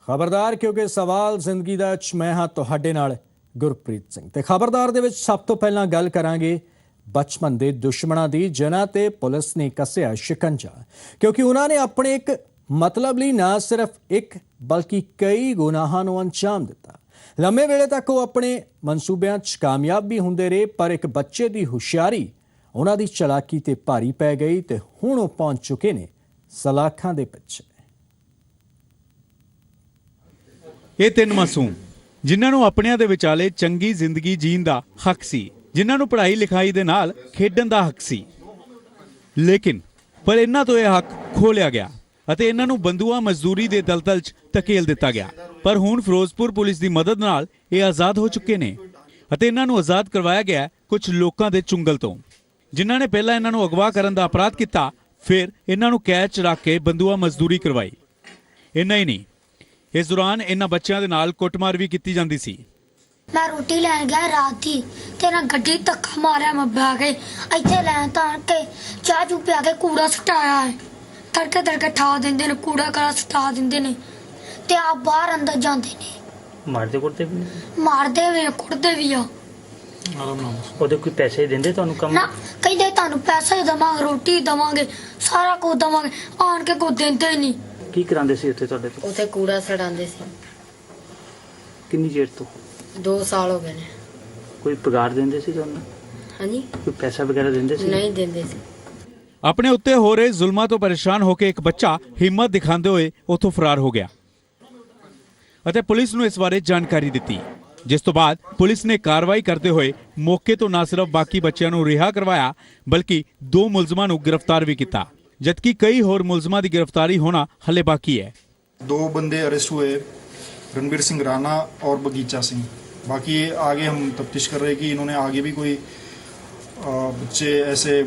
खबरदार क्योंकि सवाल जिंदगी दा मैं हाँ तुहाडे नाल गुरप्रीत सिंह ते खबरदार दे विच सब तो पहलां गल करांगे बचपन दे दुश्मणां दी जिन्हां ते पुलिस ने कसिया शिकंजा क्योंकि उन्होंने अपने एक मतलब लई ना सिर्फ एक बल्कि कई गुनाहां नूं अंजाम दिता। लंबे वेले तक वो अपने मनसूबियां च कामयाब भी हुंदे रहे पर एक बच्चे दी हुशियारी उन्हां दी चलाकी ते भारी पै गई ते हुण वो पहुंच चुके ने सलाखां दे पिछे। ਇਹ ਤਿੰਨ ਮਾਸੂਮ ਜਿਨ੍ਹਾਂ ਨੂੰ ਆਪਣਿਆਂ ਦੇ ਵਿਚਾਲੇ ਚੰਗੀ ਜ਼ਿੰਦਗੀ ਜੀਣ ਦਾ ਹੱਕ ਸੀ, ਜਿਨ੍ਹਾਂ ਨੂੰ ਪੜ੍ਹਾਈ ਲਿਖਾਈ ਦੇ ਨਾਲ ਖੇਡਣ ਦਾ ਹੱਕ ਸੀ, ਲੇਕਿਨ ਪਰ ਇਹਨਾਂ ਤੋਂ ਇਹ ਹੱਕ ਖੋਹ ਲਿਆ ਗਿਆ ਅਤੇ ਇਹਨਾਂ ਨੂੰ ਬੰਦੂਆ ਮਜ਼ਦੂਰੀ ਦੇ ਦਲਦਲ 'ਚ ਧਕੇਲ ਦਿੱਤਾ ਗਿਆ। ਪਰ ਹੁਣ ਫਿਰੋਜ਼ਪੁਰ ਪੁਲਿਸ ਦੀ ਮਦਦ ਨਾਲ ਇਹ ਆਜ਼ਾਦ ਹੋ ਚੁੱਕੇ ਨੇ ਅਤੇ ਇਹਨਾਂ ਨੂੰ ਆਜ਼ਾਦ ਕਰਵਾਇਆ ਗਿਆ ਕੁਝ ਲੋਕਾਂ ਦੇ ਚੁੰਗਲ ਤੋਂ, ਜਿਨ੍ਹਾਂ ਨੇ ਪਹਿਲਾਂ ਇਹਨਾਂ ਨੂੰ ਅਗਵਾ ਕਰਨ ਦਾ ਅਪਰਾਧ ਕੀਤਾ, ਫਿਰ ਇਹਨਾਂ ਨੂੰ ਕੈਦ 'ਚ ਰੱਖ ਕੇ ਬੰਦੂਆ ਮਜ਼ਦੂਰੀ ਕਰਵਾਈ। ਇੰਨਾ ਹੀ ਨਹੀਂ, इस दौरान इन्हां बच्चों के नाल कुटमार भी की जाती सी। मैं रोटी लैन गया रात थी तेरा गड्डी धक्का मारिया मैं बह गई इत्थे लैन तान के चाह चू पिया के कूड़ा सटाया है तड़के तड़के ठा देंदे ने कूड़ा कड़ा सटा देंदे ने ते आप बाहर अंदर जांदे ने मारदे कुटदे भी मारदे वे कुटदे भी आ ਉਹਦੇ ਕੋਈ ਪੈਸੇ ਦਿੰਦੇ ਤੁਹਾਨੂੰ ਕੰਮ ना कहंदे तानू पैसे देवांगे रोटी देवांगे सारा कुछ देवांगे आन के कुछ देंदे ही नहीं। ਕੀ ਕਰਾਉਂਦੇ ਸੀ ਉੱਥੇ ਤੁਹਾਡੇ ਤੋਂ? ਉੱਥੇ ਕੂੜਾ ਸੜਾਉਂਦੇ ਸੀ। ਕਿੰਨੀ ਚਿਰ ਤੋਂ? 2 ਸਾਲ ਹੋ ਗਏ ਨੇ। ਕੋਈ ਪਗਾਰ ਦਿੰਦੇ ਸੀ ਤੁਹਾਨੂੰ? ਹਾਂਜੀ, ਕੋਈ ਪੈਸਾ ਵਗੈਰਾ ਦਿੰਦੇ ਸੀ? ਨਹੀਂ ਦਿੰਦੇ ਸੀ। ਆਪਣੇ ਉੱਤੇ ਹੋ ਰਹੇ ਜ਼ੁਲਮਾਂ ਤੋਂ ਪਰੇਸ਼ਾਨ ਹੋ ਕੇ ਇੱਕ ਬੱਚਾ ਹਿੰਮਤ ਦਿਖਾਉਂਦੇ ਹੋਏ ਉੱਥੋਂ ਫਰਾਰ ਹੋ ਗਿਆ ਅਤੇ ਪੁਲਿਸ ਨੂੰ ਇਸ ਬਾਰੇ ਜਾਣਕਾਰੀ ਦਿੱਤੀ, ਜਿਸ ਤੋਂ ਬਾਅਦ ਪੁਲਿਸ ਨੇ ਕਾਰਵਾਈ ਕਰਦੇ ਹੋਏ ਮੌਕੇ ਤੋਂ ਨਾ ਸਿਰਫ ਬਾਕੀ ਬੱਚਿਆਂ ਨੂੰ ਰਿਹਾ ਕਰਵਾਇਆ ਬਲਕਿ 2 ਮੁਲਜ਼ਮਾਂ ਨੂੰ ਗ੍ਰਿਫਤਾਰ ਵੀ ਕੀਤਾ, जबकि कई होर मुलजमा की गिरफ्तारी होना हले बाकी है। 2 बंदे अरेस्ट हुए, रणबीर सिंह राणा और बगीचा सिंह। बाकी आगे हम तफ्तीश कर रहे हैं कि इन्होंने आगे भी कोई बच्चे ऐसे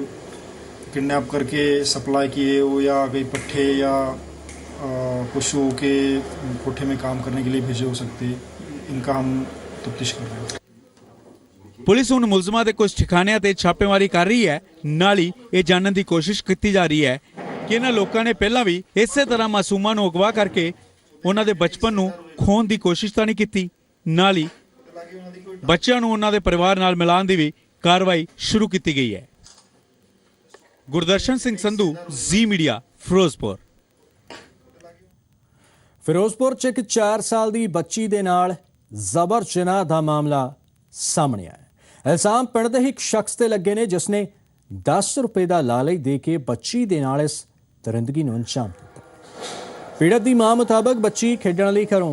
किडनैप करके सप्लाई किए हो या कई पट्टे या पशुओं के कोठे में काम करने के लिए भेजे हो सकते, इनका हम तफ्तीश कर रहे हैं। पुलिस हुण मुलजमां दे कुछ ठिकाणिਆਂ ਤੇ ਛਾਪੇਮਾਰੀ ਕਰ ਰਹੀ ਹੈ, ਨਾਲ ਹੀ ਇਹ ਜਾਣਨ ਦੀ ਕੋਸ਼ਿਸ਼ ਕੀਤੀ ਜਾ ਰਹੀ ਹੈ ਕਿ ਇਹਨਾਂ ਲੋਕਾਂ ਨੇ ਪਹਿਲਾਂ ਵੀ ਇਸੇ ਤਰ੍ਹਾਂ ਮਾਸੂਮਾਂ ਨੂੰ ਅਗਵਾ ਕਰਕੇ ਉਹਨਾਂ ਦੇ ਬਚਪਨ ਨੂੰ ਖੋਹਣ ਦੀ ਕੋਸ਼ਿਸ਼ ਤਾਂ ਨਹੀਂ ਕੀਤੀ, ਨਾਲ ਹੀ ਬੱਚਿਆਂ ਨੂੰ ਉਹਨਾਂ ਦੇ ਪਰਿਵਾਰ ਨਾਲ ਮਿਲਾਉਣ ਦੀ ਵੀ ਕਾਰਵਾਈ ਸ਼ੁਰੂ ਕੀਤੀ ਗਈ ਹੈ। ਗੁਰਦਰਸ਼ਨ ਸਿੰਘ ਸੰਧੂ, ਜ਼ੀ ਮੀਡੀਆ, ਫਿਰੋਜ਼ਪੁਰ। ਫਿਰੋਜ਼ਪੁਰ 'ਚ ਇੱਕ 4 ਸਾਲ ਦੀ ਬੱਚੀ ਦੇ ਨਾਲ ਜ਼ਬਰ ਜਨਾਹ ਦਾ ਮਾਮਲਾ ਸਾਹਮਣੇ ਆਇਆ। इल्जाम पिंड दे एक शख्स ते लगे ने जिसने 10 रुपए का लालच दे के बच्ची दे नाल इस दरिंदगी नूं अंजाम दिता। पीड़ित की मां मुताबक बच्ची खेडण लई घरों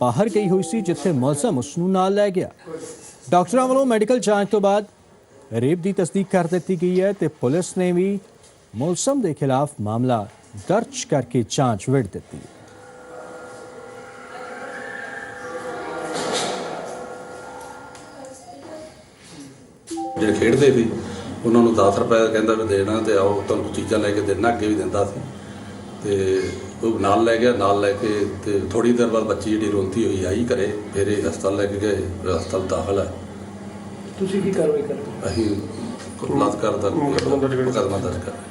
बाहर गई हुई सी जिथे मुलजम उसनूं नाल लै गया। डॉक्टरां वालों मैडिकल जांच तो बाद रेप की तस्दीक कर दी गई है ते पुलिस ने भी मुलजम के खिलाफ मामला दर्ज करके जांच विड़ दी है। ਜਿਹੜੇ ਖੇਡਦੇ ਸੀ ਉਹਨਾਂ ਨੂੰ 10 ਰੁਪਏ ਕਹਿੰਦਾ ਵੀ ਦੇਣਾ ਤੇ ਆਓ ਤੁਹਾਨੂੰ ਚੀਜ਼ਾਂ ਲੈ ਕੇ ਦੇਣਾ, ਅੱਗੇ ਵੀ ਦਿੰਦਾ ਸੀ ਤੇ ਉਹ ਨਾਲ ਲੈ ਗਿਆ। ਨਾਲ ਲੈ ਕੇ ਤੇ ਥੋੜੀ ਦੇਰ ਬਾਅਦ ਬੱਚੀ ਜਿਹੜੀ ਰੋਂਦੀ ਹੋਈ ਆਈ ਘਰੇ, ਫਿਰ ਇਹ ਹਸਪਤਾਲ ਲੈ ਕੇ ਗਏ, ਹਸਪਤਾਲ ਦਾਖਲ ਹੈ। ਤੁਸੀਂ ਕੀ ਕਾਰਵਾਈ ਕਰਦੇ? ਅਸੀਂ ਬਲਾਤਕਾਰ ਦਾ ਮੁਕੱਦਮਾ ਦਰਜ ਕਰ ਰਹੇ।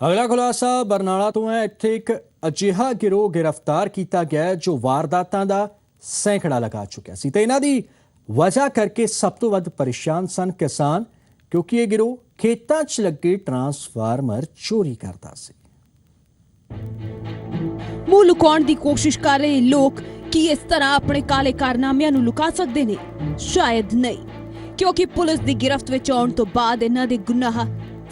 अगला खुलासा बरनाला तो है। इत्थे एक अजिहा गिरोह गिरफ्तार किया गया जो वारदातां दा सैकड़ा लगा चुका सी ते इन्हां दी वजह करके सब तो वध परेशान सन किसान, क्योंकि यह गिरोह खेतां 'च लगे ट्रांसफार्मर चोरी करता सी। मूंह लुकाउण दी कोशिश कर रहे लोग की इस तरह अपने काले कारनामिਆਂ ਨੂੰ लुका सकते ने? शायद नहीं, क्योंकि पुलिस की गिरफ्त विच आउण तो बाद इन्हां दे गुनाह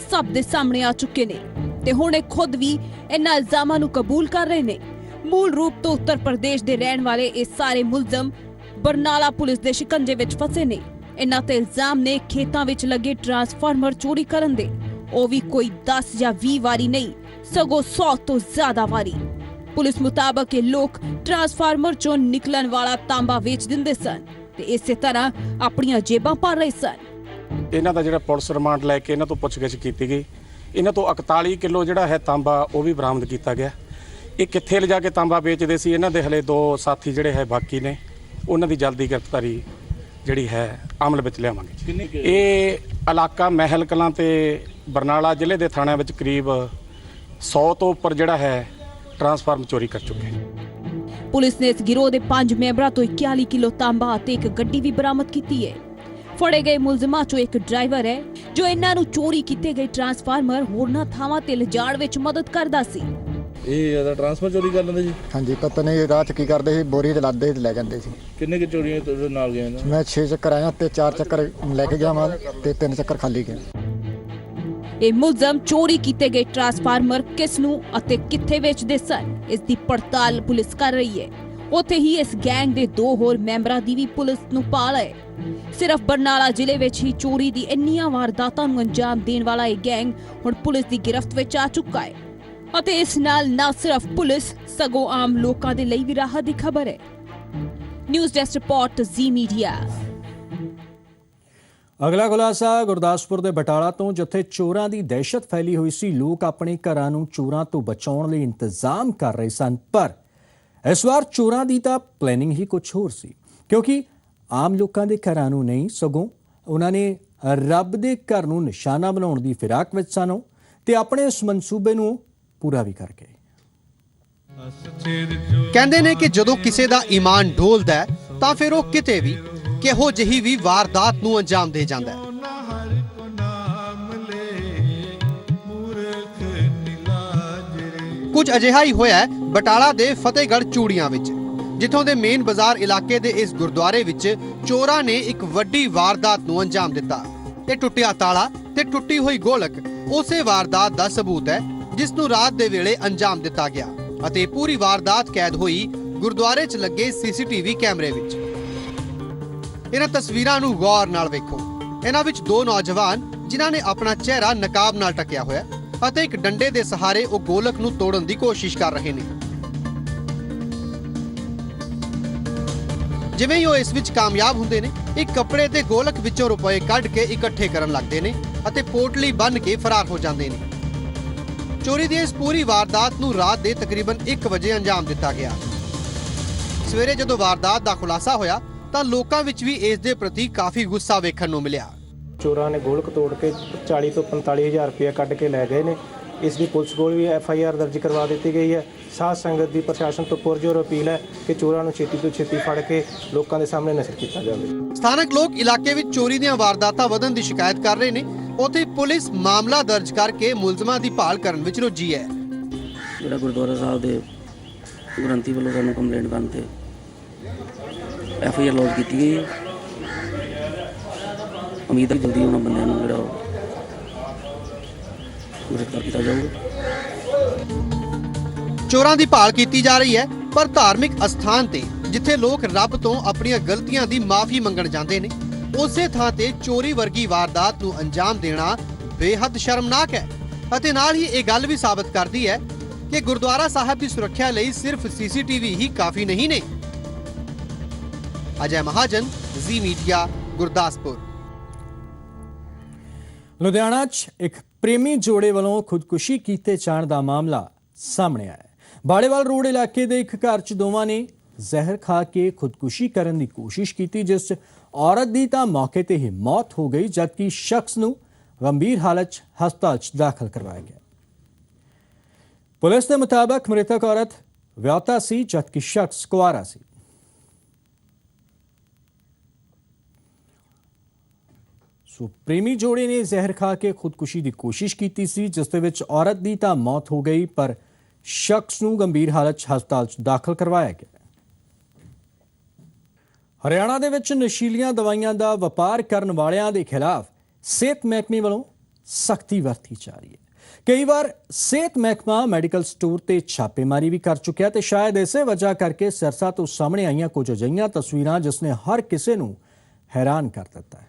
सब दे सामने आ चुके ने ते हुण इह खुद भी इन्हां इल्जामां ਨੂੰ कबूल कर रहे ने। मूल रूप तो उत्तर प्रदेश दे रहण वाले इह सारे मुलजम बरनाला पुलिस दे शिकंजे विच फसे ने। इन्हां ते इल्जाम ने खेतां विच लगे ट्रांसफार्मर चोरी करन दे, ਉਹ भी कोई 10 या 20 वारी नहीं सगों 100 तो ज्यादा वारी। पुलिस मुताबक ये लोग ट्रांसफार्मर चों निकलन वाला तांबा बेच दिंदे सन ते इसे तरह अपनी जेबां भर रहे सन। ਇਹਨਾਂ ਦਾ ਜਿਹੜਾ ਪੁਲਿਸ ਰਿਮਾਂਡ ਲੈ ਕੇ ਇਹਨਾਂ ਤੋਂ ਪੁੱਛਗਿੱਛ ਕੀਤੀ ਗਈ। ਇਹਨਾਂ ਤੋਂ 41 ਕਿਲੋ ਜਿਹੜਾ ਹੈ ਤਾਂਬਾ ਉਹ ਵੀ ਬਰਾਮਦ ਕੀਤਾ ਗਿਆ। ਇਹ ਕਿੱਥੇ ਲਿਜਾ ਕੇ ਤਾਂਬਾ ਵੇਚਦੇ ਸੀ, ਇਹਨਾਂ ਦੇ ਹਲੇ 2 ਸਾਥੀ ਜਿਹੜੇ ਹੈ ਬਾਕੀ ਨੇ, ਉਹਨਾਂ ਦੀ ਜਲਦੀ ਗ੍ਰਿਫਤਾਰੀ ਜਿਹੜੀ ਹੈ ਅਮਲ ਵਿੱਚ ਲਿਆਵਾਂਗੇ। ਇਹ ਇਲਾਕਾ ਮਹਿਲ ਕਲਾਂ ਤੇ ਬਰਨਾਲਾ ਜ਼ਿਲ੍ਹੇ ਦੇ ਥਾਣਿਆਂ ਵਿੱਚ ਕਰੀਬ 100 ਤੋਂ ਉੱਪਰ ਜਿਹੜਾ ਹੈ ट्रांसफार्म चोरी कर चुके हैं। ਪੁਲਿਸ ਨੇ ਇਸ ਗਿਰੋਹ ਦੇ 5 ਮੈਂਬਰਾਂ ਤੋਂ 41 ਕਿਲੋ ਤਾਂਬਾ ਅਤੇ ਇੱਕ ਗੱਡੀ ਵੀ ਬਰਾਮਦ ਕੀਤੀ ਹੈ। ਫੜੇ ਗਏ ਮੁਲਜ਼ਮਾਂ ਚੋਂ ਇੱਕ ਡਰਾਈਵਰ ਹੈ ਜੋ ਇਹਨਾਂ ਨੂੰ ਚੋਰੀ ਕੀਤੇ ਗਏ ਟਰਾਂਸਫਾਰਮਰ ਹੋਰਨਾਂ ਥਾਵਾਂ ਤੇ ਲਿਜਾਣ ਵਿੱਚ ਮਦਦ ਕਰਦਾ ਸੀ। ਇਹ ਜ਼ਿਆਦਾ ਟਰਾਂਸਫਰ ਚੋਰੀ ਕਰ ਲੈਂਦੇ ਜੀ? ਹਾਂਜੀ, ਪਤਾ ਨਹੀਂ ਰਾਹ ਚ ਕੀ ਕਰਦੇ ਸੀ, ਬੋਰੀ ਤੇ ਲਾਦੇ ਤੇ ਲੈ ਜਾਂਦੇ ਸੀ। ਕਿੰਨੇ ਕਿ ਚੋਰੀਆਂ ਤੁਹਾਡੇ ਨਾਲ ਗਏ ਨੇ? ਮੈਂ 6 ਚੱਕਰ ਆਇਆ ਤੇ 4 ਚੱਕਰ ਲੈ ਕੇ ਗਿਆ ਮਾਲ ਤੇ 3 ਚੱਕਰ ਖਾਲੀ ਗਏ। ਇਹ ਮੁਲਜ਼ਮ ਚੋਰੀ ਕੀਤੇ ਗਏ ਟਰਾਂਸਫਾਰਮਰ ਕਿਸ ਨੂੰ ਅਤੇ ਕਿੱਥੇ ਵੇਚਦੇ ਸਨ, ਇਸ ਦੀ ਪੜਤਾਲ ਪੁਲਿਸ ਕਰ ਰਹੀ ਹੈ। ਉੱਥੇ ਹੀ ਇਸ ਗੈਂਗ ਦੇ 2 ਹੋਰ ਮੈਂਬਰਾਂ ਦੀ ਵੀ ਪੁਲਿਸ ਨੂੰ ਭਾਲ ਹੈ। ਸਿਰਫ ਬਰਨਾਲਾ ਜ਼ਿਲ੍ਹੇ ਵਿੱਚ ਹੀ ਚੋਰੀ ਦੀ ਇੰਨੀਆਂ ਵਾਰਦਾਤਾਂ ਨੂੰ ਅੰਜਾਮ ਦੇਣ ਵਾਲਾ ਇਹ ਗੈਂਗ ਹੁਣ ਪੁਲਿਸ ਦੀ ਗਿਰਫਤ ਵਿੱਚ ਆ ਚੁੱਕਾ ਹੈ ਅਤੇ ਇਸ ਨਾਲ ਨਾ ਸਿਰਫ ਪੁਲਿਸ ਸਗੋਂ ਆਮ ਲੋਕਾਂ ਦੇ ਲਈ ਵੀ ਰਾਹਤ ਦੀ ਖਬਰ ਹੈ। ਨਿਊਜ਼ ਡੈਸਕ ਰਿਪੋਰਟ ਜ਼ੀ ਮੀਡੀਆ। ਅਗਲਾ ਖੁਲਾਸਾ ਗੁਰਦਾਸਪੁਰ ਦੇ ਬਟਾਲਾ ਤੋਂ, ਜਿੱਥੇ ਚੋਰਾਂ ਦੀ ਦਹਿਸ਼ਤ ਫੈਲੀ ਹੋਈ ਸੀ। ਲੋਕ ਆਪਣੇ ਘਰਾਂ ਨੂੰ ਚੋਰਾਂ ਤੋਂ ਬਚਾਉਣ ਲਈ ਇੰਤਜ਼ਾਮ ਕਰ ਰਹੇ ਸਨ, ਪਰ ਇਸ ਵਾਰ ਚੋਰਾਂ ਦੀ ਤਾਂ ਪਲੈਨਿੰਗ ਹੀ ਕੁਝ ਹੋਰ ਸੀ, ਕਿਉਂਕਿ ਆਮ ਲੋਕਾਂ ਦੇ ਘਰਾਂ ਨੂੰ ਨਹੀਂ, ਸਗੋਂ ਉਹਨਾਂ ਨੇ ਰੱਬ ਦੇ ਘਰ ਨੂੰ ਨਿਸ਼ਾਨਾ ਬਣਾਉਣ ਦੀ ਫਿਰਾਕ ਵਿੱਚ ਸਨ ਤੇ ਆਪਣੇ ਇਸ ਮਨਸੂਬੇ ਨੂੰ ਪੂਰਾ ਵੀ ਕਰ ਗਏ। ਕਹਿੰਦੇ ਨੇ ਕਿ ਜਦੋਂ ਕਿਸੇ ਦਾ ਈਮਾਨ ਡੋਲਦਾ ਹੈ ਤਾਂ ਫਿਰ ਉਹ ਕਿਤੇ ਵੀ ਕਿਹੋ ਜਿਹੀ ਵੀ ਵਾਰਦਾਤ ਨੂੰ ਅੰਜਾਮ ਦੇ ਜਾਂਦਾ ਹੈ। ਕੁਝ ਅਜਿਹਾ ਹੀ ਹੋਇਆ ਹੈ ਬਟਾਲਾ ਦੇ ਫਤਿਹਗੜ੍ਹ ਚੂੜੀਆਂ ਵਿੱਚ, ਜਿੱਥੋਂ ਦੇ ਮੇਨ ਬਾਜ਼ਾਰ ਇਲਾਕੇ ਦੇ ਇਸ ਗੁਰਦੁਆਰੇ ਵਿੱਚ ਚੋਰਾਂ ਨੇ ਇੱਕ ਵੱਡੀ ਵਾਰਦਾਤ ਨੂੰ ਅੰਜਾਮ ਦਿੱਤਾ। ਇਹ ਟੁੱਟਿਆ ਤਾਲਾ ਤੇ ਟੁੱਟੀ ਹੋਈ ਗੋਲਕ ਉਸੇ ਵਾਰਦਾਤ ਦਾ ਸਬੂਤ ਹੈ ਜਿਸ ਨੂੰ ਰਾਤ ਦੇ ਵੇਲੇ ਅੰਜਾਮ ਦਿੱਤਾ ਗਿਆ ਅਤੇ ਪੂਰੀ ਵਾਰਦਾਤ ਕੈਦ ਹੋਈ ਗੁਰਦੁਆਰੇ 'ਚ ਲੱਗੇ ਸੀਸੀਟੀਵੀ ਕੈਮਰੇ ਵਿੱਚ। ਇਹਨਾਂ ਤਸਵੀਰਾਂ ਨੂੰ ਗੌਰ ਨਾਲ ਵੇਖੋ। ਇਹਨਾਂ ਵਿੱਚ 2 ਨੌਜਵਾਨ ਜਿਨ੍ਹਾਂ ਨੇ ਆਪਣਾ ਚਿਹਰਾ ਨਕਾਬ ਨਾਲ ਢੱਕਿਆ ਹੋਇਆ ਅਤੇ ਇੱਕ ਡੰਡੇ ਦੇ ਸਹਾਰੇ ਉਹ ਗੋਲਕ ਨੂੰ ਤੋੜਨ ਦੀ ਕੋਸ਼ਿਸ਼ ਕਰ ਰਹੇ ਨੇ। ਜਿਵੇਂ ਹੀ ਉਹ ਇਸ ਵਿੱਚ ਕਾਮਯਾਬ ਹੁੰਦੇ ਨੇ, ਇੱਕ ਕੱਪੜੇ ਤੇ ਗੋਲਕ ਵਿੱਚੋਂ ਰੁਪਏ ਕੱਢ ਕੇ ਇਕੱਠੇ ਕਰਨ ਲੱਗਦੇ ਨੇ ਅਤੇ ਪੋਟਲੀ ਬੰਨ੍ਹ ਕੇ ਫਰਾਰ ਹੋ ਜਾਂਦੇ ਨੇ। ਚੋਰੀ ਦੀ ਇਸ ਪੂਰੀ ਵਾਰਦਾਤ ਨੂੰ ਰਾਤ ਦੇ ਤਕਰੀਬਨ 1 ਵਜੇ ਅੰਜਾਮ ਦਿੱਤਾ ਗਿਆ। ਸਵੇਰੇ ਜਦੋਂ ਵਾਰਦਾਤ ਦਾ ਖੁਲਾਸਾ ਹੋਇਆ ਤਾਂ ਲੋਕਾਂ ਵਿੱਚ ਵੀ ਇਸ ਦੇ ਪ੍ਰਤੀ ਕਾਫੀ ਗੁੱਸਾ ਵੇਖਣ ਨੂੰ ਮਿਲਿਆ। ਚੋਰਾਂ ਨੇ ਗੋਲਕ ਤੋੜ ਕੇ 40 ਤੋਂ 45 ਹਜ਼ਾਰ ਰੁਪਏ ਕੱਢ ਕੇ ਲੈ ਗਏ ਨੇ। ਇਸ ਦੀ ਪੁਲਿਸ ਕੋਲ ਵੀ FIR ਦਰਜ ਕਰਵਾ ਦਿੱਤੀ ਗਈ ਹੈ। ਸਾਧ ਸੰਗਤ ਦੀ ਪ੍ਰਸ਼ਾਸਨ ਤੋਂ ਪੁਰਜੋਰ ਅਪੀਲ ਹੈ ਕਿ ਚੋਰਾਂ ਨੂੰ ਛੇਤੀ ਤੋਂ ਛੇਤੀ ਫੜ ਕੇ ਲੋਕਾਂ ਦੇ ਸਾਹਮਣੇ ਨਸ਼ਰ ਕੀਤਾ ਜਾਵੇ। ਸਥਾਨਕ ਲੋਕ ਇਲਾਕੇ ਵਿੱਚ ਚੋਰੀ ਦੀਆਂ ਵਾਰਦਾਤਾਂ ਵਧਣ ਦੀ ਸ਼ਿਕਾਇਤ ਕਰ ਰਹੇ ਨੇ। ਉੱਥੇ ਪੁਲਿਸ ਮਾਮਲਾ ਦਰਜ ਕਰਕੇ ਮੁਲਜ਼ਮਾਂ ਦੀ ਭਾਲ ਕਰਨ ਵਿੱਚ ਰੁੱਝੀ ਹੈ। ਜਿਹੜਾ ਗੁਰਦੁਆਰਾ ਸਾਹਿਬ ਦੇ ਗ੍ਰੰਥੀ ਵੱਲੋਂ ਸਾਨੂੰ ਕੰਪਲੇਂਟ ਕਰਨ ਤੇ FIR ਲੌਜ ਕੀਤੀ ਗਈ ਹੈ। ਉਮੀਦ ਹੈ ਜਲਦੀ ਉਹਨਾਂ ਬੰਦਿਆਂ ਨੂੰ ਜਿਹੜਾ ਗ੍ਰਿਫਤਾਰ ਕੀਤਾ ਜਾਊਗਾ। ਚੋਰਾਂ ਦੀ ਭਾਲ ਕੀਤੀ ਜਾ ਰਹੀ ਹੈ, ਪਰ ਧਾਰਮਿਕ ਅਸਥਾਨ ਤੇ ਜਿੱਥੇ ਲੋਕ ਰੱਬ ਤੋਂ ਆਪਣੀਆਂ ਗਲਤੀਆਂ ਦੀ ਮਾਫੀ ਮੰਗਣ ਜਾਂਦੇ ਨੇ, ਉਸੇ ਥਾਂ ਤੇ ਚੋਰੀ ਵਰਗੀ ਵਾਰਦਾਤ ਨੂੰ ਅੰਜਾਮ ਦੇਣਾ ਬੇਹੱਦ ਸ਼ਰਮਨਾਕ ਹੈ ਅਤੇ ਨਾਲ ਹੀ ਇਹ ਗੱਲ ਵੀ ਸਾਬਤ ਕਰਦੀ ਹੈ ਕਿ ਗੁਰਦੁਆਰਾ ਸਾਹਿਬ ਦੀ ਸੁਰੱਖਿਆ ਲਈ ਸਿਰਫ CCTV ਹੀ ਕਾਫੀ ਨਹੀਂ ਨੇ। ਅਜੈ ਮਹਾਜਨ, ਜ਼ੀ ਮੀਡੀਆ, ਗੁਰਦਾਸਪੁਰ। ਲੁਧਿਆਣਾ 'ਚ ਇੱਕ ਪ੍ਰੇਮੀ ਜੋੜੇ ਵੱਲੋਂ ਖੁਦਕੁਸ਼ੀ ਕੀਤੇ ਜਾਣ ਦਾ ਮਾਮਲਾ ਸਾਹਮਣੇ ਆਇਆ। ਬਾੜੇਵਾਲ ਰੋਡ ਇਲਾਕੇ ਦੇ ਇੱਕ ਘਰ 'ਚ ਦੋਵਾਂ ਨੇ ਜ਼ਹਿਰ ਖਾ ਕੇ ਖੁਦਕੁਸ਼ੀ ਕਰਨ ਦੀ ਕੋਸ਼ਿਸ਼ ਕੀਤੀ, ਜਿਸ 'ਚ ਔਰਤ ਦੀ ਤਾਂ ਮੌਕੇ ਤੇ ਹੀ ਮੌਤ ਹੋ ਗਈ, ਜਦਕਿ ਸ਼ਖਸ ਨੂੰ ਗੰਭੀਰ ਹਾਲਤ 'ਚ ਹਸਪਤਾਲ 'ਚ ਦਾਖਲ ਕਰਵਾਇਆ ਗਿਆ। ਪੁਲਿਸ ਦੇ ਮੁਤਾਬਕ ਮ੍ਰਿਤਕ ਔਰਤ ਵਿਆਹੁਤਾ ਸੀ, ਜਦਕਿ ਸ਼ਖਸ ਕੁਆਰਾ ਸੀ। ਸੋ ਪ੍ਰੇਮੀ ਜੋੜੇ ਨੇ ਜ਼ਹਿਰ ਖਾ ਕੇ ਖੁਦਕੁਸ਼ੀ ਦੀ ਕੋਸ਼ਿਸ਼ ਕੀਤੀ ਸੀ, ਜਿਸ ਦੇ ਵਿੱਚ ਔਰਤ ਦੀ ਤਾਂ ਮੌਤ ਹੋ ਗਈ, ਪਰ ਸ਼ਖਸ ਨੂੰ ਗੰਭੀਰ ਹਾਲਤ 'ਚ ਹਸਪਤਾਲ 'ਚ ਦਾਖਲ ਕਰਵਾਇਆ ਗਿਆ। ਹਰਿਆਣਾ ਦੇ ਵਿੱਚ ਨਸ਼ੀਲੀਆਂ ਦਵਾਈਆਂ ਦਾ ਵਪਾਰ ਕਰਨ ਵਾਲਿਆਂ ਦੇ ਖਿਲਾਫ ਸਿਹਤ ਮਹਿਕਮੇ ਵੱਲੋਂ ਸਖਤੀ ਵਰਤੀ ਜਾ ਰਹੀ ਹੈ। ਕਈ ਵਾਰ ਸਿਹਤ ਮਹਿਕਮਾ ਮੈਡੀਕਲ ਸਟੋਰ ਤੇ ਛਾਪੇਮਾਰੀ ਵੀ ਕਰ ਚੁੱਕਿਆ ਤੇ ਸ਼ਾਇਦ ਇਸੇ ਵਜ੍ਹਾ ਕਰਕੇ ਸਿਰਸਾ ਤੋਂ ਸਾਹਮਣੇ ਆਈਆਂ ਕੁਝ ਅਜਿਹੀਆਂ ਤਸਵੀਰਾਂ ਜਿਸ ਨੇ ਹਰ ਕਿਸੇ ਨੂੰ ਹੈਰਾਨ ਕਰ ਦਿੱਤਾ ਹੈ।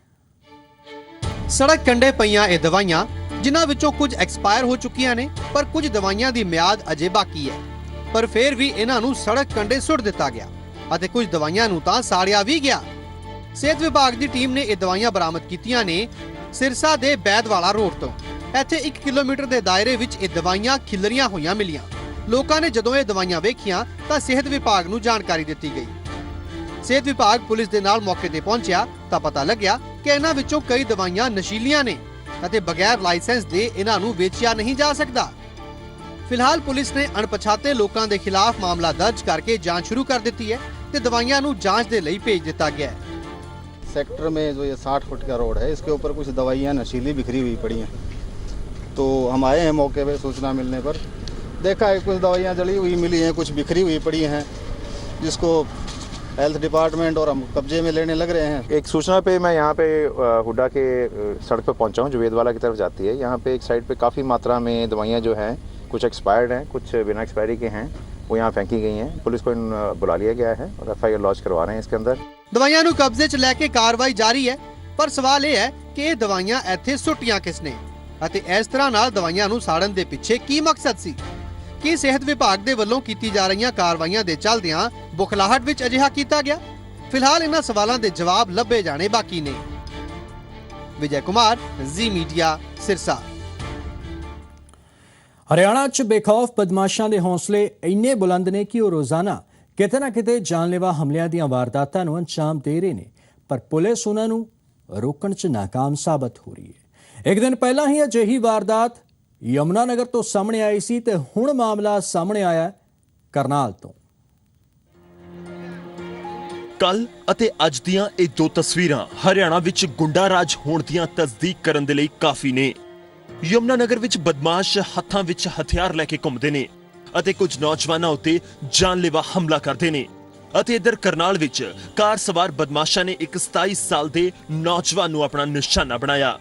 ਸੜਕ ਕੰਢੇ ਪਈਆਂ ਇਹ ਦਵਾਈਆਂ, ਜਿਨ੍ਹਾਂ ਵਿੱਚੋਂ ਕੁਝ ਐਕਸਪਾਇਰ ਹੋ ਚੁੱਕੀਆਂ ਨੇ, ਪਰ ਕੁਝ ਦਵਾਈਆਂ ਦੀ ਮਿਆਦ ਅਜੇ ਬਾਕੀ ਹੈ, ਪਰ ਫਿਰ ਵੀ ਇਹਨਾਂ ਨੂੰ ਸੜਕ ਕੰਢੇ ਸੁੱਟ ਦਿੱਤਾ ਗਿਆ ਅਤੇ ਕੁਝ ਦਵਾਈਆਂ ਨੂੰ ਤਾਂ ਸਾੜਿਆ ਵੀ ਗਿਆ। ਸਿਹਤ ਵਿਭਾਗ ਦੀ ਟੀਮ ਨੇ ਇਹ ਦਵਾਈਆਂ ਬਰਾਮਦ ਕੀਤੀਆਂ ਨੇ ਸਿਰਸਾ ਦੇ ਬੈਦਵਾਲਾ ਰੋਡ ਤੋਂ। ਇੱਥੇ 1 ਕਿਲੋਮੀਟਰ ਦੇ ਦਾਇਰੇ ਵਿੱਚ ਇਹ ਦਵਾਈਆਂ ਖਿਲਰੀਆਂ ਹੋਈਆਂ ਮਿਲੀਆਂ। ਲੋਕਾਂ ਨੇ ਜਦੋਂ ਇਹ ਦਵਾਈਆਂ ਵੇਖੀਆਂ ਤਾਂ ਸਿਹਤ ਵਿਭਾਗ ਨੂੰ ਜਾਣਕਾਰੀ ਦਿੱਤੀ ਗਈ। ਸਿਹਤ ਵਿਭਾਗ ਪੁਲਿਸ ਦੇ ਨਾਲ ਮੌਕੇ ਤੇ ਪਹੁੰਚਿਆ ਤਾਂ ਪਤਾ ਲੱਗਿਆ ਕਿ ਇਹਨਾਂ ਵਿੱਚੋਂ ਕਈ ਦਵਾਈਆਂ ਨਸ਼ੀਲੀਆਂ ਨੇ ਅਤੇ ਬਗੈਰ ਲਾਇਸੈਂਸ ਦੇ ਇਹਨਾਂ ਨੂੰ ਵੇਚਿਆ ਨਹੀਂ ਜਾ ਸਕਦਾ। ਫਿਲਹਾਲ ਪੁਲਿਸ ਨੇ ਅਣਪਛਾਤੇ ਲੋਕਾਂ ਦੇ ਖਿਲਾਫ ਮਾਮਲਾ ਦਰਜ ਕਰਕੇ ਜਾਂਚ ਸ਼ੁਰੂ ਕਰ ਦਿੱਤੀ ਹੈ ਤੇ ਦਵਾਈਆਂ ਨੂੰ ਜਾਂਚ ਦੇ ਲਈ ਭੇਜ ਦਿੱਤਾ ਗਿਆ ਹੈ। सेक्टर में जो ये 60 फुट का रोड है, इसके ऊपर कुछ दवाइयाँ नशीली बिखरी हुई पड़ी हैं। तो हम आए हैं मौके पे सूचना मिलने पर, देखा है कुछ दवाइयाँ जली हुई मिली हैं, कुछ बिखरी हुई पड़ी हैं, जिसको हेल्थ डिपार्टमेंट और हम कब्जे में लेने लग रहे हैं। एक सूचना पे मैं यहाँ पे हुड्डा के सड़क पे पहुँचा हूँ जो वेदवाला की तरफ जाती है। यहाँ पे एक साइड पे काफ़ी मात्रा में दवाइयाँ जो हैं, कुछ एक्सपायर्ड हैं, कुछ बिना एक्सपायरी के हैं, वो यहाँ फेंकी गई हैं। पुलिस को बुला लिया गया है और FIR लॉन्च करवा रहे हैं इसके अंदर। ਦਵਾਈਆਂ ਨੂੰ ਕਬਜ਼ੇ 'ਚ ਲੈ ਕੇ ਕਾਰਵਾਈ ਜਾਰੀ ਹੈ, ਪਰ ਸਵਾਲ ਇਹ ਹੈ ਕਿ ਇਹ ਦਵਾਈਆਂ ਇੱਥੇ ਸੁੱਟੀਆਂ ਕਿਸ ਨੇ ਅਤੇ ਇਸ ਤਰ੍ਹਾਂ ਨਾਲ ਦਵਾਈਆਂ ਨੂੰ ਸਾੜਨ ਦੇ ਪਿੱਛੇ ਕੀ ਮਕਸਦ ਸੀ? ਕੀ ਸਿਹਤ ਵਿਭਾਗ ਦੇ ਵੱਲੋਂ ਕੀਤੀ ਜਾ ਰਹੀਆਂ ਕਾਰਵਾਈਆਂ ਦੇ ਚੱਲਦਿਆਂ ਬੁਖਲਾਹਟ ਵਿੱਚ ਅਜਿਹਾ ਕੀਤਾ ਗਿਆ? ਫਿਲਹਾਲ ਇਹਨਾਂ ਸਵਾਲਾਂ ਦੇ ਜਵਾਬ ਲੱਭੇ ਜਾਣੇ ਬਾਕੀ ਨੇ। ਵਿਜੇ ਕੁਮਾਰ, ਜ਼ੀ ਮੀਡੀਆ, ਸਿਰਸਾ। ਹਰਿਆਣਾ 'ਚ ਬੇਖੌਫ ਬਦਮਾਸ਼ਾਂ ਦੇ ਹੌਸਲੇ ਇੰਨੇ ਬੁਲੰਦ ਨੇ ਕਿ ਉਹ ਰੋਜ਼ਾਨਾ ਕਿਤੇ ਨਾ ਕਿਤੇ ਜਾਨਲੇਵਾ ਹਮਲਿਆਂ ਦੀਆਂ ਵਾਰਦਾਤਾਂ ਨੂੰ ਅੰਜਾਮ ਦੇ ਰਹੇ ਨੇ, ਪਰ ਪੁਲਿਸ ਉਹਨਾਂ ਨੂੰ ਰੋਕਣ 'ਚ ਨਾਕਾਮ ਸਾਬਤ ਹੋ ਰਹੀ ਹੈ। ਇੱਕ ਦਿਨ ਪਹਿਲਾਂ ਹੀ ਅਜਿਹੀ ਵਾਰਦਾਤ ਯਮੁਨਾ ਨਗਰ ਤੋਂ ਸਾਹਮਣੇ ਆਈ ਸੀ ਤੇ ਹੁਣ ਮਾਮਲਾ ਸਾਹਮਣੇ ਆਇਆ ਕਰਨਾਲ ਤੋਂ। ਕੱਲ ਅਤੇ ਅੱਜ ਦੀਆਂ ਇਹ ਦੋ ਤਸਵੀਰਾਂ ਹਰਿਆਣਾ ਵਿੱਚ ਗੁੰਡਾ ਰਾਜ ਹੋਣ ਦੀਆਂ ਤਸਦੀਕ ਕਰਨ ਦੇ ਲਈ ਕਾਫੀ ਨੇ। ਯਮੁਨਾ ਨਗਰ ਵਿੱਚ ਬਦਮਾਸ਼ ਹੱਥਾਂ ਵਿੱਚ ਹਥਿਆਰ ਲੈ ਕੇ ਘੁੰਮਦੇ ਨੇ ਅਤੇ ਕੁਝ ਨੌਜਵਾਨਾਂ ਉੱਤੇ ਜਾਨਲੇਵਾ ਹਮਲਾ ਕਰਦੇ ਨੇ ਅਤੇ ਇੱਧਰ ਕਰਨਾਲ ਵਿੱਚ ਕਾਰ ਸਵਾਰ ਬਦਮਾਸ਼ਾਂ ਨੇ ਇੱਕ 27 ਸਾਲ ਦੇ ਨੌਜਵਾਨ ਨੂੰ ਆਪਣਾ ਨਿਸ਼ਾਨਾ ਬਣਾਇਆ।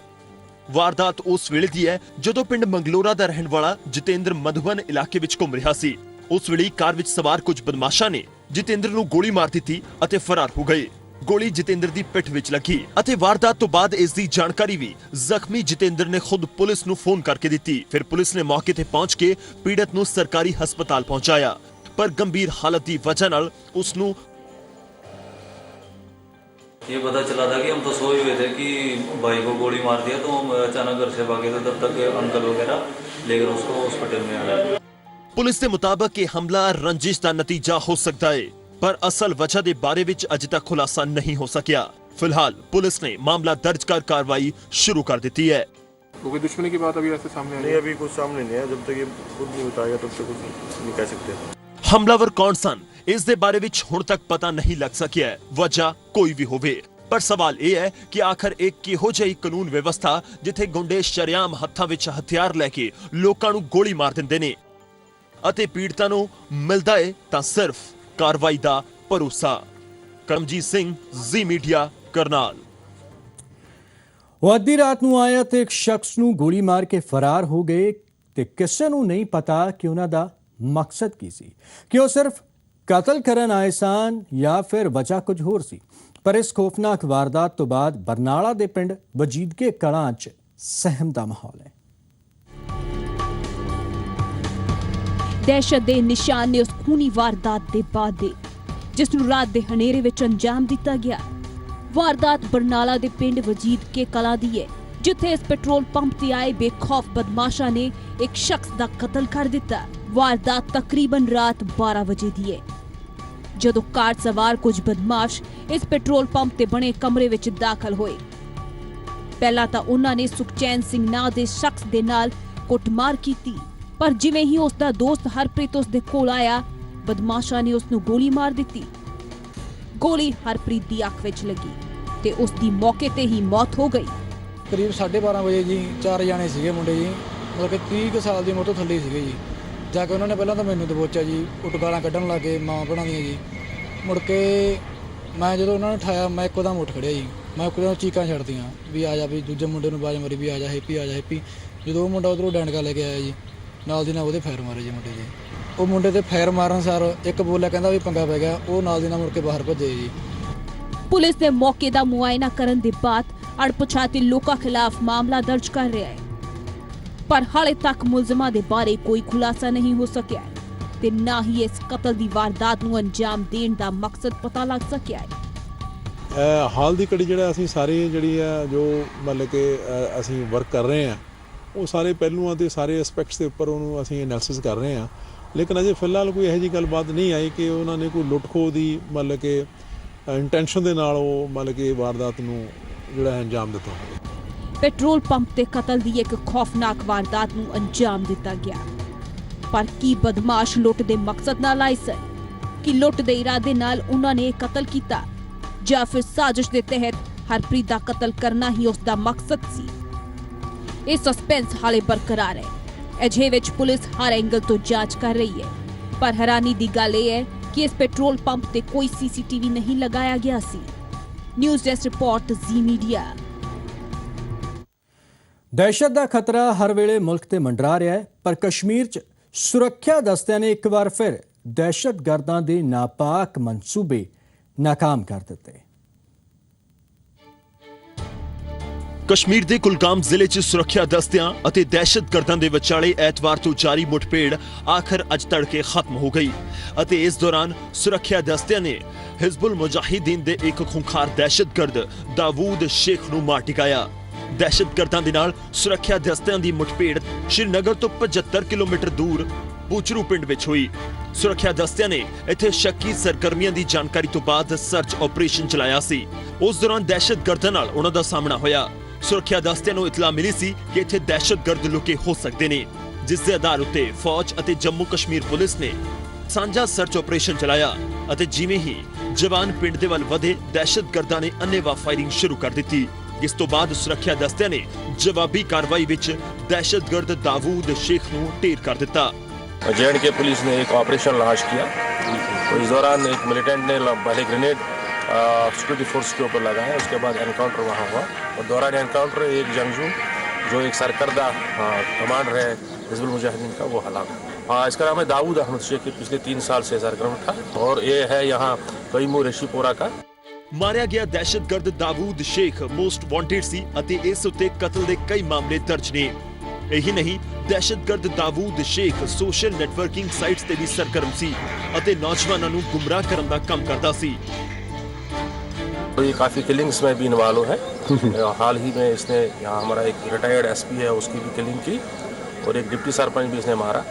ਵਾਰਦਾਤ ਉਸ ਵੇਲੇ ਦੀ ਹੈ ਜਦੋਂ ਪਿੰਡ ਮੰਗਲੋਰਾ ਦਾ ਰਹਿਣ ਵਾਲਾ ਜਤਿੰਦਰ ਮਧੂਬਨ ਇਲਾਕੇ ਵਿੱਚ ਘੁੰਮ ਰਿਹਾ ਸੀ। ਉਸ ਵੇਲੇ ਕਾਰ ਵਿੱਚ ਸਵਾਰ ਕੁਝ ਬਦਮਾਸ਼ਾਂ ਨੇ ਜਤਿੰਦਰ ਨੂੰ ਗੋਲੀ ਮਾਰ ਦਿੱਤੀ ਅਤੇ ਫਰਾਰ ਹੋ ਗਏ। ਗੋਲੀ ਜਤਿੰਦਰ ਦੀ ਪਿੱਠ ਵਿੱਚ ਲੱਗੀ ਅਤੇ ਵਾਰਦਾਤ ਤੋਂ ਬਾਅਦ ਇਸ ਦੀ ਜਾਣਕਾਰੀ ਵੀ ਜ਼ਖਮੀ ਜਤਿੰਦਰ ਨੇ ਖੁਦ ਪੁਲਿਸ ਨੂੰ ਫੋਨ ਕਰਕੇ ਦਿੱਤੀ। ਫਿਰ ਪੁਲਿਸ ਨੇ ਮੌਕੇ ਤੇ ਪਹੁੰਚ ਕੇ ਪੀੜਤ ਨੂੰ ਸਰਕਾਰੀ ਹਸਪਤਾਲ ਪਹੁੰਚਾਇਆ, ਪਰ ਗੰਭੀਰ ਹਾਲਤ ਦੀ ਵਜ੍ਹਾ ਨਾਲ ਉਸ ਨੂੰ ये पता चला था कि हम तो सोए हुए थे कि भाई को गोली मार दिया, तो हम अचानक घर से भागे थे, तब तक अंकल वगैरह लेकर उसको हॉस्पिटल में आ गए। पुलिस के मुताबिक ये हमला रंजिश का नतीजा हो सकता है, पर असल वजह के बारे में अजे तक खुलासा नहीं हो सकिया। फिलहाल पुलिस ने मामला दर्ज कर कार्रवाई शुरू कर दी है। कोई दुश्मनी की बात अभी ऐसे सामने नहीं, अभी कुछ सामने नहीं है। जब तक ये खुद नहीं बताएगा तब तक कुछ नहीं कह सकते। हमलावर कौन सन इस दे बारे विच हुण तक पता नहीं लग सकिया है, वजह कोई भी होवे, पर सवाल यह है कि आखिर एक किहो जिही कानून व्यवस्था जिथे गुंडे शरेआम हत्थां विच हथियार लैके लोकां नूं गोली मार दिंदे ने अते पीड़तां नूं मिलदा है तां सिर्फ कार्रवाई दा भरोसा। करमजीत सिंह, जी मीडिया, करनाल। ਉਹ ਅੱਧੀ ਰਾਤ ਨੂੰ ਆਏ ਅਤੇ ਇੱਕ ਸ਼ਖਸ ਨੂੰ ਗੋਲੀ ਮਾਰ ਕੇ ਫਰਾਰ ਹੋ ਗਏ ਤੇ ਕਿਸੇ ਨੂੰ ਨਹੀਂ ਪਤਾ ਕਿ ਉਹਨਾਂ ਦਾ ਮਕਸਦ ਕੀ ਸੀ, ਕਿ ਉਹ ਸਿਰਫ ਕਤਲ ਕਰਨ ਆਏ ਸਨ ਜਾਂ ਫਿਰ ਵਜ੍ਹਾ ਕੁਝ ਹੋਰ ਸੀ। ਪਰ ਇਸ ਖੌਫਨਾਕ ਵਾਰਦਾਤ ਤੋਂ ਬਾਅਦ ਬਰਨਾਲਾ ਦੇ ਪਿੰਡ ਵਜੀਦਕੇ ਕਲਾਂ 'ਚ ਸਹਿਮ ਦਾ ਮਾਹੌਲ ਹੈ। ਦਹਿਸ਼ਤ ਦੇ ਨਿਸ਼ਾਨ ਨੇ ਉਸ ਖੂਨੀ ਵਾਰਦਾਤ ਦੇ ਬਾਅਦ ਦੇ ਜਿਸ ਨੂੰ ਰਾਤ ਦੇ ਹਨੇਰੇ ਵਿੱਚ ਅੰਜਾਮ ਦਿੱਤਾ ਗਿਆ। ਵਾਰਦਾਤ ਬਰਨਾਲਾ ਦੇ ਪਿੰਡ ਵਜੀਦਕੇ ਕਲਾਂ ਦੀ ਹੈ, ਜਿੱਥੇ ਇਸ ਪੈਟਰੋਲ ਪੰਪ ਤੇ ਆਏ ਬੇਖੌਫ ਬਦਮਾਸ਼ਾਂ ਨੇ ਇੱਕ ਸ਼ਖਸ ਦਾ ਕਤਲ ਕਰ ਦਿੱਤਾ। ਵਾਰਦਾਤ ਤਕਰੀਬਨ ਰਾਤ 12 ਵਜੇ ਦੀ ਹੈ, ਜਦੋਂ ਕਾਰ ਸਵਾਰ ਕੁਝ ਬਦਮਾਸ਼ ਇਸ ਪੈਟਰੋਲ ਪੰਪ ਤੇ ਬਣੇ ਕਮਰੇ ਵਿੱਚ ਦਾਖਲ ਹੋਏ। ਪਹਿਲਾਂ ਤਾਂ ਉਹਨਾਂ ਨੇ ਸੁਖਚੈਨ ਸਿੰਘ ਨਾਂ ਦੇ ਸ਼ਖਸ ਦੇ ਨਾਲ ਕੁੱਟਮਾਰ ਕੀਤੀ, ਪਰ ਜਿਵੇਂ ਹੀ ਉਸ ਦਾ ਦੋਸਤ ਹਰਪ੍ਰੀਤ ਉਸ ਦੇ ਕੋਲ ਆਇਆ, ਬਦਮਾਸ਼ਾਂ ਨੇ ਉਸ ਨੂੰ ਗੋਲੀ ਮਾਰ ਦਿੱਤੀ। ਗੋਲੀ ਹਰਪ੍ਰੀਤ ਦੀ ਅੱਖ ਵਿੱਚ ਲੱਗੀ ਤੇ ਉਸ ਦੀ ਮੌਕੇ ਤੇ ਹੀ ਮੌਤ ਹੋ ਗਈ। ਕਰੀਬ 12:30 ਵਜੇ ਜੀ 4 ਜਾਣੇ ਸੀਗੇ ਮੁੰਡੇ ਜੀ, ਮਤਲਬ ਕਿ 30 ਸਾਲ ਦੀ ਉਮਰ ਤੋਂ ਥੱਲੇ ਸੀਗੇ ਜੀ। ਜਾ ਕੇ ਉਹਨਾਂ ਨੇ ਪਹਿਲਾਂ ਤਾਂ ਮੈਨੂੰ ਦਬੋਚਿਆ ਜੀ, ਉੱਟ ਗਾਲਾਂ ਕੱਢਣ ਲੱਗੇ ਮਾਂ ਭੈਣਾਂ ਦੀਆਂ ਜੀ। ਮੁੜ ਕੇ ਮੈਂ ਜਦੋਂ ਉਹਨਾਂ ਨੂੰ ਉਠਾਇਆ, ਮੈਂ ਇੱਕੋ ਦਮ ਉੱਠ ਖੜਿਆ ਜੀ। ਮੈਂ ਇੱਕੋ ਦਮ ਚੀਕਾਂ ਛੱਡਦੀਆਂ ਵੀ ਆ ਜਾ, ਵੀ ਦੂਜੇ ਮੁੰਡੇ ਨੂੰ ਆਵਾਜ਼ ਮਾਰੀ ਵੀ ਆ ਜਾ ਹੈਪੀ, ਆ ਜਾ ਹੈਪੀ। ਜਦੋਂ ਉਹ ਮੁੰਡਾ ਉੱਧਰੋਂ ਡੈਂਡਕਾ ਲੈ ਕੇ ਆਇਆ ਜੀ, ਨਾਲ ਦੀ ਨਾਲ ਉਹਦੇ ਫਾਇਰ ਮਾਰੇ ਜੀ ਮੁੰਡੇ ਜੀ। ਉਹ ਮੁੰਡੇ ਤੇ ਫਾਇਰ ਮਾਰਨ ਸਾਰ ਇੱਕ ਬੋਲਿਆ, ਕਹਿੰਦਾ ਵੀ ਪੰਗਾ ਪੈ ਗਿਆ, ਉਹ ਨਾਲ ਦੀ ਨਾਲ ਮੁੜ ਕੇ ਬਾਹਰ ਭੱਜੇ ਜੀ। ਪੁਲਿਸ ਨੇ ਮੌਕੇ ਦਾ ਮੁਆਇਨਾ ਕਰਨ ਦੇ ਬਾਅਦ ਅਣਪਛਾਤੇ ਲੋਕਾਂ ਖਿਲਾਫ ਮਾਮਲਾ ਦਰਜ ਕਰ ਰਿਹਾ ਹੈ, ਪਰ ਹਾਲੇ ਤੱਕ ਮੁਲਜ਼ਮਾਂ ਦੇ ਬਾਰੇ ਕੋਈ ਖੁਲਾਸਾ ਨਹੀਂ ਹੋ ਸਕਿਆ ਤੇ ਨਾ ਹੀ ਇਸ ਕਤਲ ਦੀ ਵਾਰਦਾਤ ਨੂੰ ਅੰਜਾਮ ਦੇਣ ਦਾ ਮਕਸਦ ਪਤਾ ਲੱਗ ਸਕਿਆ ਹੈ। ਹਾਲ ਦੀ ਘੜੀ ਜਿਹੜਾ ਅਸੀਂ ਸਾਰੇ ਜਿਹੜੀ ਆ ਜੋ ਮਤਲਬ ਕਿ ਅਸੀਂ ਵਰਕ ਕਰ ਰਹੇ ਹਾਂ, ਉਹ ਸਾਰੇ ਪਹਿਲੂਆਂ ਤੇ ਸਾਰੇ ਐਸਪੈਕਟਸ ਦੇ ਉੱਪਰ ਉਹਨੂੰ ਅਸੀਂ ਐਨਾਲਿਸਿਸ ਕਰ ਰਹੇ ਹਾਂ, ਲੇਕਿਨ ਅਜੇ ਫਿਲਹਾਲ ਕੋਈ ਇਹੋ ਜਿਹੀ ਗੱਲਬਾਤ ਨਹੀਂ ਆਈ ਕਿ ਉਹਨਾਂ ਨੇ ਕੋਈ ਲੁੱਟ ਖੋਹ ਦੀ ਮਤਲਬ ਕਿ ਇੰਟੈਂਸ਼ਨ ਦੇ ਨਾਲ ਉਹ ਮਤਲਬ ਕਿ ਵਾਰਦਾਤ ਨੂੰ ਜਿਹੜਾ ਅੰਜਾਮ ਦਿੱਤਾ ਹੋਵੇ। ਪੈਟਰੋਲ ਪੰਪ ਤੇ ਕਤਲ ਦੀ ਇੱਕ ਖੌਫਨਾਕ ਵਾਰਦਾਤ ਨੂੰ ਅੰਜਾਮ ਦਿੱਤਾ ਗਿਆ, ਪਰ ਕੀ ਬਦਮਾਸ਼ ਲੁੱਟ ਦੇ ਮਕਸਦ ਨਾਲ ਆਏ ਸਨ? ਕਿ ਲੁੱਟ ਦੇ ਇਰਾਦੇ ਨਾਲ ਉਹਨਾਂ ਨੇ ਕਤਲ ਕੀਤਾ ਜਾਂ ਫਿਰ ਸਾਜ਼ਿਸ਼ ਦੇ ਤਹਿਤ ਹਰਪ੍ਰੀਤ ਦਾ ਕਤਲ ਕਰਨਾ ਹੀ ਉਸ ਦਾ ਮਕਸਦ ਸੀ? ਇਹ ਸਸਪੈਂਸ ਹਾਲੇ ਬਰਕਰਾਰ ਹੈ। ਅਜੇ ਵਿੱਚ ਪੁਲਿਸ ਹਰ ਐਂਗਲ ਤੋਂ ਜਾਂਚ ਕਰ ਰਹੀ ਹੈ, ਪਰ ਹੈਰਾਨੀ ਦੀ ਗੱਲ ਇਹ ਹੈ ਕਿ ਇਸ ਪੈਟਰੋਲ ਪੰਪ ਤੇ ਕੋਈ ਸੀਸੀਟੀਵੀ ਨਹੀਂ ਲਗਾਇਆ ਗਿਆ ਸੀ। ਨਿਊਜ਼ ਡੈਸਕ ਰਿਪੋਰਟ ਜ਼ੀ ਮੀਡੀਆ। ਦਹਿਸ਼ਤ ਦਾ ਖਤਰਾ ਹਰ ਵੇਲੇ ਮੁਲਕ ਤੇ ਮੰਡਰਾ ਰਿਹਾ ਹੈ, ਪਰ ਕਸ਼ਮੀਰ 'ਚ ਸੁਰੱਖਿਆ ਦਸਤਿਆਂ ਨੇ ਇੱਕ ਵਾਰ ਫਿਰ ਦਹਿਸ਼ਤਗਰਦਾਂ ਦੇ ਨਾਪਾਕ ਮਨਸੂਬੇ ਨਾਕਾਮ ਕਰ ਦਿੱਤੇ। ਕਸ਼ਮੀਰ ਦੇ ਕੁਲਗਾਮ ਜ਼ਿਲ੍ਹੇ 'ਚ ਸੁਰੱਖਿਆ ਦਸਤਿਆਂ ਅਤੇ ਦਹਿਸ਼ਤਗਰਦਾਂ ਦੇ ਵਿਚਾਲੇ ਐਤਵਾਰ ਤੋਂ ਜਾਰੀ ਮੁੱਠਭੇੜ ਆਖਰ ਅੱਜ ਤੜਕੇ ਖਤਮ ਹੋ ਗਈ ਅਤੇ ਇਸ ਦੌਰਾਨ ਸੁਰੱਖਿਆ ਦਸਤਿਆਂ ਨੇ ਹਿਜ਼ਬੁਲ ਮੁਜਾਹਿਦੀਨ ਦੇ ਇੱਕ ਖੁੰਖਾਰ ਦਹਿਸ਼ਤਗਰਦ ਦਾਵੂਦ ਸ਼ੇਖ ਨੂੰ ਮਾਰ ਡਿਗਾਇਆ। ਦਹਿਸ਼ਤਗਰਦਾਂ ਦੇ ਨਾਲ ਸੁਰੱਖਿਆ ਦਸਤਿਆਂ ਦੀ ਮੁੱਠਭੇੜ ਸ਼੍ਰੀਨਗਰ ਤੋਂ 75 ਕਿਲੋਮੀਟਰ ਦੂਰ ਬੂਚਰੂ ਪਿੰਡ ਵਿੱਚ ਹੋਈ। ਸੁਰੱਖਿਆ ਦਸਤਿਆਂ ਨੇ ਇੱਥੇ ਸ਼ੱਕੀ ਸਰਗਰਮੀਆਂ ਦੀ ਜਾਣਕਾਰੀ ਤੋਂ ਬਾਅਦ ਸਰਚ ਆਪਰੇਸ਼ਨ ਚਲਾਇਆ ਸੀ। ਉਸ ਦੌਰਾਨ ਦਹਿਸ਼ਤਗਰਦਾਂ ਨਾਲ ਉਹਨਾਂ ਦਾ ਸਾਹਮਣਾ ਹੋਇਆ। ਸੁਰੱਖਿਆ ਦਸਤਿਆਂ ਨੂੰ ਇਤਲਾ ਮਿਲੀ ਸੀ ਕਿ ਇੱਥੇ ਦਹਿਸ਼ਤਗਰਦ ਲੁਕੇ ਹੋ ਸਕਦੇ ਨੇ, ਜਿਸ ਦੇ ਆਧਾਰ ਉੱਤੇ ਫੌਜ ਅਤੇ ਜੰਮੂ ਕਸ਼ਮੀਰ ਪੁਲਿਸ ਨੇ ਸਾਂਝਾ ਸਰਚ ਆਪਰੇਸ਼ਨ ਚਲਾਇਆ ਅਤੇ ਜਿਵੇਂ ਹੀ ਜਵਾਨ ਪਿੰਡ ਦੇ ਵੱਲ ਵਧੇ, ਦਹਿਸ਼ਤਗਰਦਾਂ ਨੇ ਅੰਨ੍ਹੇਵਾਹ ਫਾਇਰਿੰਗ ਸ਼ੁਰੂ ਕਰ ਦਿੱਤੀ। ਇਸ ਤੋਂ ਬਾਅਦ ਸੁਰੱਖਿਆ ਦਸਤਿਆਂ ਨੇ ਜਵਾਬੀ ਕਾਰਵਾਈ ਵਿੱਚ ਦਹਿਸ਼ਤਗਰਦ ਦਾਵੂਦ ਸ਼ੇਖ ਨੂੰ ਢੇਰ ਕਰ ਦਿੱਤਾ। J&K पुलिस ने एक ऑपरेशन लॉन्च किया, तो इस दौरान एक मिलिटेंट ने पहले ग्रेनेड सिक्योरिटी फोर्स के ऊपर लगाया, उसके बाद एनकाउंटर वहाँ हुआ और दौरान एनकाउंटर एक जंगजू जो एक सरकर्दा कमांडर है हिजबुल मुजाहिदीन का वो हलाक हुआ। इसका नाम है दाऊद अहमद शेख, पिछले 3 साल से सरगर्म था और ये है यहाँ कईमू रेशीपोरा का। ਮਾਰਿਆ ਗਿਆ ਦਹਿਸ਼ਤਗਰਦ ਦਾਵੂਦ ਸ਼ੇਖ ਮੋਸਟ ਵਾਂਟਡ ਸੀ ਅਤੇ ਇਸ ਉੱਤੇ ਕਤਲ ਦੇ ਕਈ ਮਾਮਲੇ ਦਰਜ ਨੇ। ਇਹੀ ਨਹੀਂ, ਦਹਿਸ਼ਤਗਰਦ ਦਾਵੂਦ ਸ਼ੇਖ ਸੋਸ਼ਲ ਨੈਟਵਰਕਿੰਗ ਸਾਈਟਸ ਤੇ ਵੀ ਸਰਗਰਮ ਸੀ ਅਤੇ ਨੌਜਵਾਨਾਂ ਨੂੰ ਗੁੰਮਰਾਹ ਕਰਨ ਦਾ ਕੰਮ ਕਰਦਾ ਸੀ। तो ये काफ़ी किलिंग्स में भी इन्वॉल्व है। हाल ही में इसने यहाँ हमारा एक रिटायर्ड SP है, उसकी भी किलिंग की और एक डिप्टी सरपंच भी इसने मारा।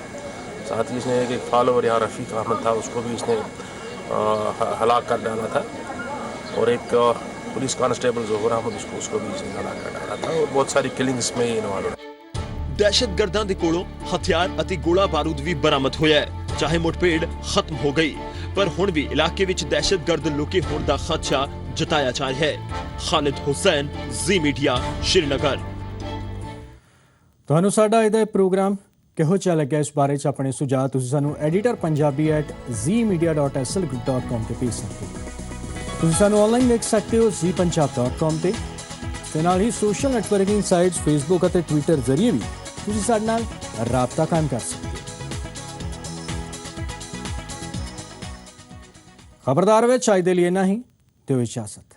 साथ ही इसने एक फॉलोवर यहाँ रफ़ीक अहमद था, उसको भी इसने हलाक कर डाला था और एक पुलिस कांस्टेबल ज़ोहर अहमद उसको भी इसने हलाक कर डाला था और बहुत सारी किलिंग्स में ये इन्वॉल्व है। ਦਹਿਸ਼ਤਗਰਦਾਂ ਦੇ ਕੋਲੋਂ ਹਥਿਆਰ ਅਤੇ ਗੋਲਾ ਬਾਰੂਦ ਵੀ ਬਰਾਮਦ ਹੋਇਆ ਹੈ। ਚਾਹੇ ਮੁੱਠਭੇੜ ਖਤਮ ਹੋ ਗਈ, ਪਰ ਹੁਣ ਵੀ ਇਲਾਕੇ ਵਿੱਚ ਦਹਿਸ਼ਤਗਰਦ ਲੁਕੇ ਹੋਣ ਦਾ ਖਦਸ਼ਾ ਜਤਾਇਆ ਜਾ ਰਿਹਾ ਹੈ। ਖਾਲਿਦ ਹੁਸੈਨ, ਜ਼ੀ ਮੀਡੀਆ, ਸ਼੍ਰੀਨਗਰ। ਤੁਹਾਨੂੰ ਸਾਡਾ ਇਹਦਾ ਪ੍ਰੋਗਰਾਮ ਕਿਹੋ ਜਿਹਾ ਲੱਗਿਆ, ਇਸ ਬਾਰੇ 'ਚ ਆਪਣੇ ਸੁਝਾਅ ਤੁਸੀਂ ਸਾਨੂੰ editorpunjabi@zmedia.slgroup.com ਤੇ ਭੇਜ ਸਕਦੇ ਹੋ। ਤੁਸੀਂ ਸਾਨੂੰ ਆਨਲਾਈਨ ਦੇਖ ਸਕਦੇ ਹੋ zpunjab.com ਤੇ ਨਾਲ ਹੀ ਸੋਸ਼ਲ ਨੈਟਵਰਕਿੰਗ ਸਾਈਟਸ ਫੇਸਬੁੱਕ ਅਤੇ ਟਵਿੱਟਰ ਜ਼ਰੀਏ ਵੀ ਤੁਸੀਂ ਸਾਡੇ ਨਾਲ ਰਾਬਤਾ ਕਾਇਮ ਕਰ ਸਕਦੇ ਹੋ। ਖਬਰਦਾਰ ਵਿੱਚ ਅੱਜ ਦੇ ਲਈ ਇੰਨਾ ਹੀ, ਦਿਓ ਇਜਾਜ਼ਤ।